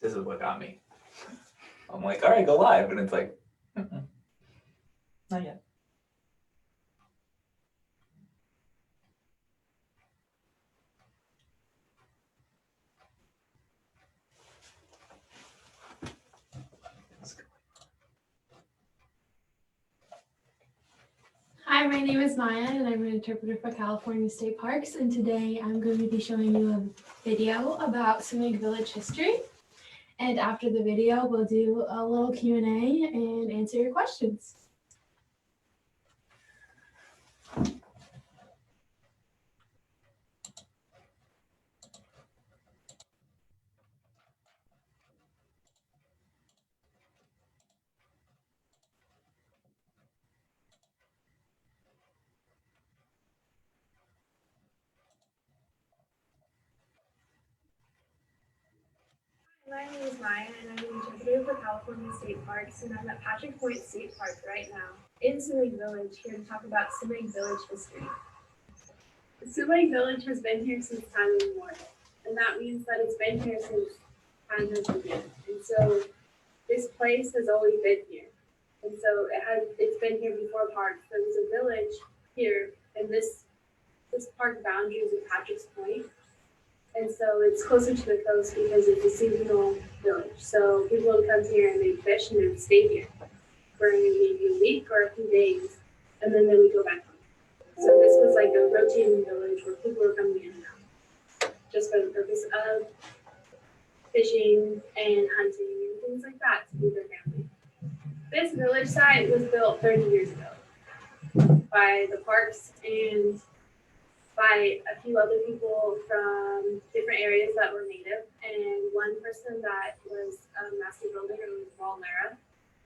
this is what got me. I'm like, all right, go live. And it's like, not yet. Hi, my name is Maiya and I'm an interpreter for California State Parks, and today I'm going to be showing you a video about Sumeg Village history. And after the video, we'll do a little Q&A and answer your questions. My name is Maiya and I'm an interpreter for California State Parks, and I'm at Patrick Point State Park right now in Sumeg Village, here to talk about Sumeg Village history. The Sumeg Village has been here since time immemorial, and that means that it's been here since time has begun. And so this place has always been here. And so it's been here before parks. There was a village here, and this park boundary is at Patrick's Point. And so it's closer to the coast because it's a seasonal village. So people would come here and they'd fish and they'd stay here for maybe a week or a few days, and then they would go back home. So this was like a rotating village where people were coming in and out, just for the purpose of fishing and hunting and things like that to feed their family. This village site was built 30 years ago by the parks and by a few other people from different areas that were native, and one person that was a master builder was Paul Lara.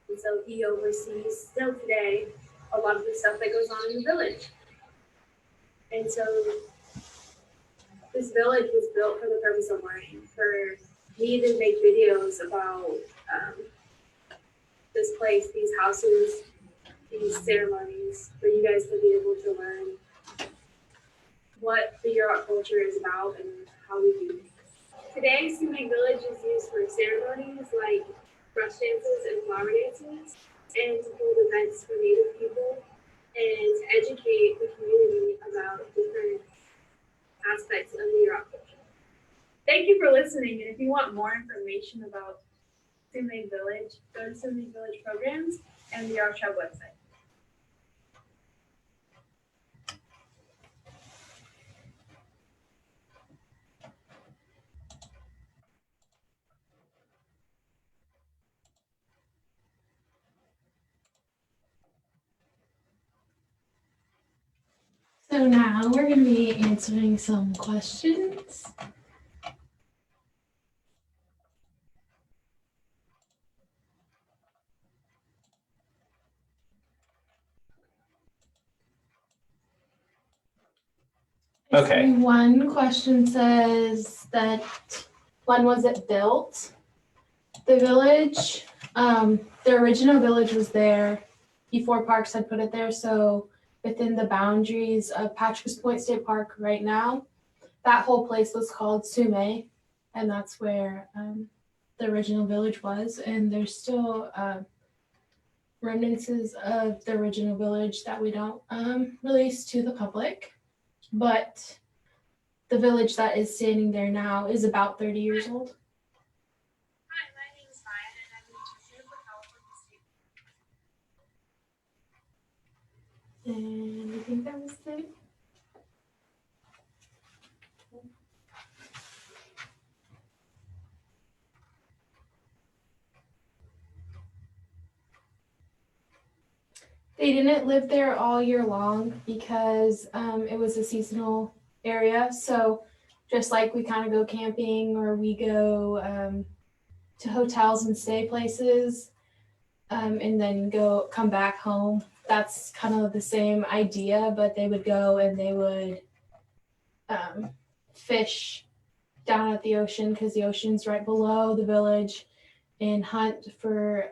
And so he oversees still today a lot of the stuff that goes on in the village. And so this village was built for the purpose of learning, for me to make videos about this place, these houses, these ceremonies, for you guys to be able to learn what the Yurok culture is about and how we do it. Today, Sumeg Village is used for ceremonies like brush dances and flower dances, and to hold events for Native people and to educate the community about different aspects of the Yurok culture. Thank you for listening, and if you want more information about Sumeg Village, go to Sumeg Village Programs and the Yurok Tribe website. So now we're going to be answering some questions. Okay. One question says that when was it built? The village, the original village was there before parks had put it there. So within the boundaries of Patrick's Point State Park right now, that whole place was called Sumeg, and that's where the original village was. And there's still remnants of the original village that we don't release to the public. But the village that is standing there now is about 30 years old. Hi, my name is Maiya, and I'm an interpreter for California State. And I think that was it. They didn't live there all year long because it was a seasonal area. So just like we kind of go camping or we go to hotels and stay places and then come back home, that's kind of the same idea, but they would go and they would fish down at the ocean because the ocean's right below the village, and hunt for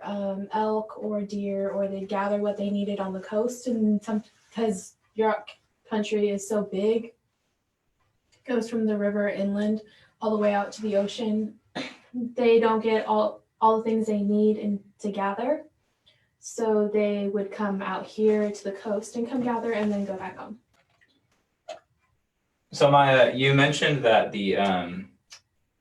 elk or deer, or they'd gather what they needed on the coast. And because Yurok country is so big, it goes from the river inland all the way out to the ocean. they don't get all the things they need and to gather. So they would come out here to the coast and come gather and then go back home. So Maiya, you mentioned that the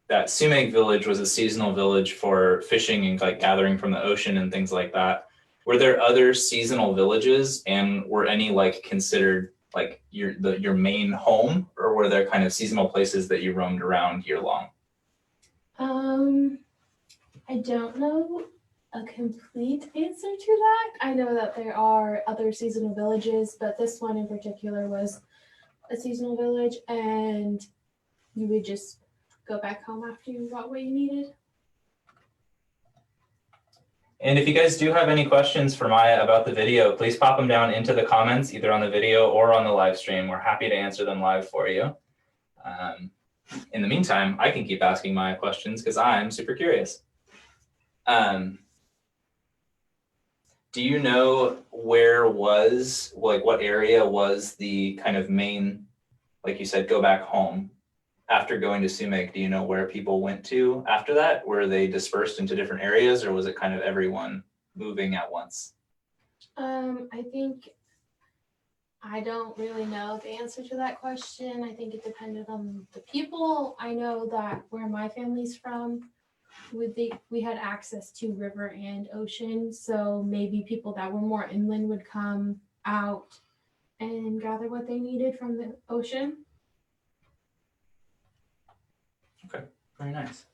that Sumeg village was a seasonal village for fishing and like gathering from the ocean and things like that. Were there other seasonal villages, and were any like considered like your main home, or were there kind of seasonal places that you roamed around year long? I don't know a complete answer to that. I know that there are other seasonal villages, but this one in particular was a seasonal village, and you would just go back home after you got what you needed. And if you guys do have any questions for Maiya about the video, please pop them down into the comments, either on the video or on the live stream. We're happy to answer them live for you. In the meantime, I can keep asking Maiya questions because I'm super curious. Do you know what area was the kind of main, like you said, go back home after going to Sumeg? Do you know where people went to after that? Were they dispersed into different areas, or was it kind of everyone moving at once? I think I don't really know the answer to that question. I think it depended on the people. I know that where my family's from, we had access to river and ocean, so maybe people that were more inland would come out and gather what they needed from the ocean. Okay, very nice.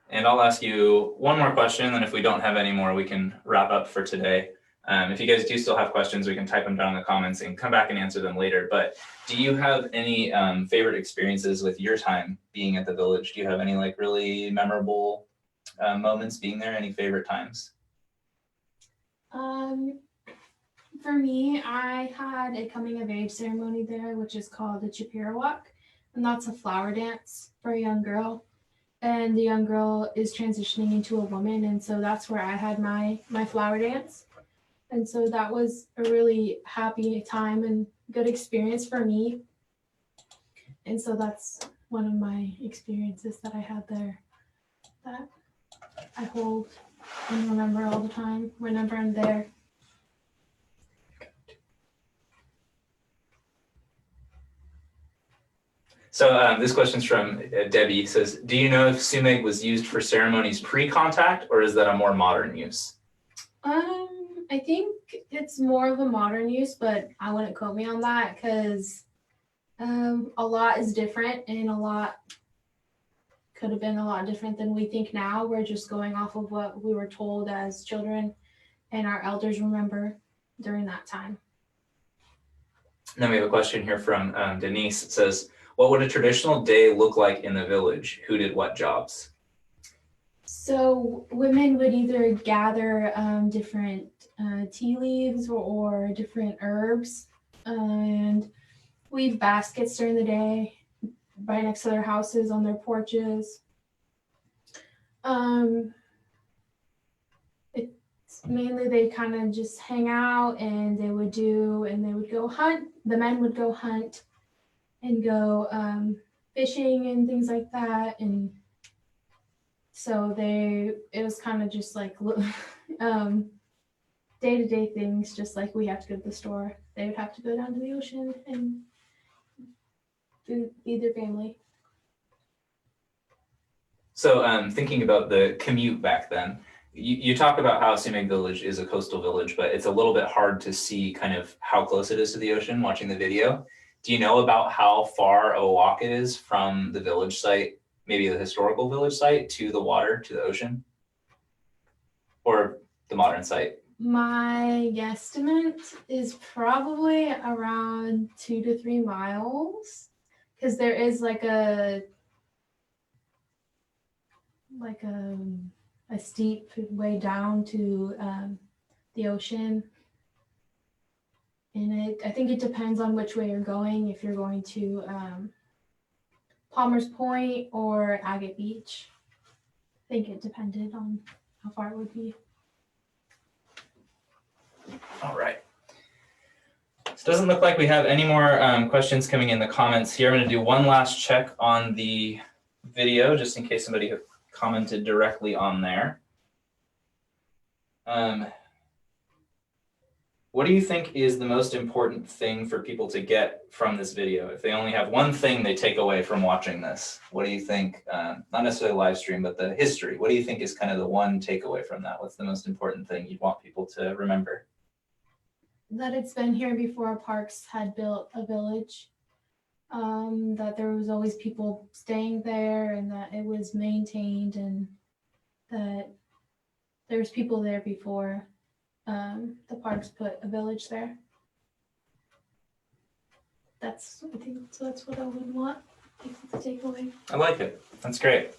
And I'll ask you one more question, and then if we don't have any more, we can wrap up for today. If you guys do still have questions, we can type them down in the comments and come back and answer them later. But do you have any favorite experiences with your time being at the village? Do you have any like really memorable moments being there? Any favorite times? For me, I had a coming of age ceremony there, which is called the Chippewa, and that's a flower dance for a young girl. And the young girl is transitioning into a woman, and so that's where I had my flower dance. And so that was a really happy time and good experience for me. And so that's one of my experiences that I had there that I hold and remember all the time whenever I'm there. So this question's from Debbie. It says, do you know if Sumeg was used for ceremonies pre-contact, or is that a more modern use? I think it's more of a modern use, but I wouldn't quote me on that because a lot is different, and a lot could have been a lot different than we think now. We're just going off of what we were told as children and our elders remember during that time. And then we have a question here from Denise. It says, what would a traditional day look like in the village? Who did what jobs? So women would either gather different tea leaves or different herbs, and weave baskets during the day right next to their houses on their porches. It's mainly they kind of just hang out, and they would go hunt. The men would go hunt and go fishing and things like that, and so it was kind of just like day-to-day things, just like we have to go to the store. They would have to go down to the ocean and feed their family. So thinking about the commute back then, you talk about how Sumeg Village is a coastal village, but it's a little bit hard to see kind of how close it is to the ocean watching the video. Do you know about how far a walk it is from the village site, maybe the historical village site, to the water, to the ocean? Or the modern site? My guesstimate is probably around 2 to 3 miles, because there is like a steep way down to the ocean. And I think it depends on which way you're going, if you're going to Palmer's Point or Agate Beach. I think it depended on how far it would be. All right. It doesn't look like we have any more questions coming in the comments here. I'm going to do one last check on the video, just in case somebody commented directly on there. What do you think is the most important thing for people to get from this video? If they only have one thing they take away from watching this, what do you think, not necessarily live stream, but the history, what do you think is kind of the one takeaway from that? What's the most important thing you'd want people to remember? That it's been here before parks had built a village, that there was always people staying there and that it was maintained and that there's people there before the parks put a village there. I think that's what I would want people to take away. I like it. That's great.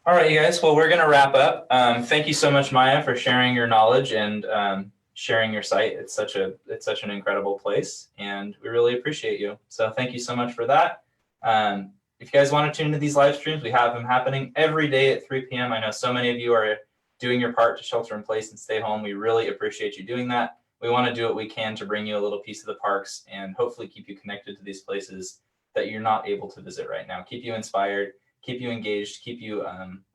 All right, you guys. Well, we're going to wrap up. Thank you so much, Maiya, for sharing your knowledge and sharing your site. It's such an incredible place, and we really appreciate you. So thank you so much for that. If you guys want to tune into these live streams, we have them happening every day at 3 p.m. I know so many of you are doing your part to shelter in place and stay home. We really appreciate you doing that. We want to do what we can to bring you a little piece of the parks and hopefully keep you connected to these places that you're not able to visit right now. Keep you inspired, keep you engaged, keep you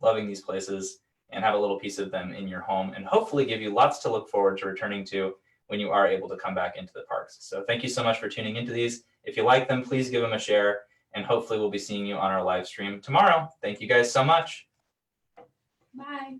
loving these places, and have a little piece of them in your home, and hopefully give you lots to look forward to returning to when you are able to come back into the parks. So thank you so much for tuning into these. If you like them, please give them a share, and hopefully we'll be seeing you on our live stream tomorrow. Thank you guys so much. Bye.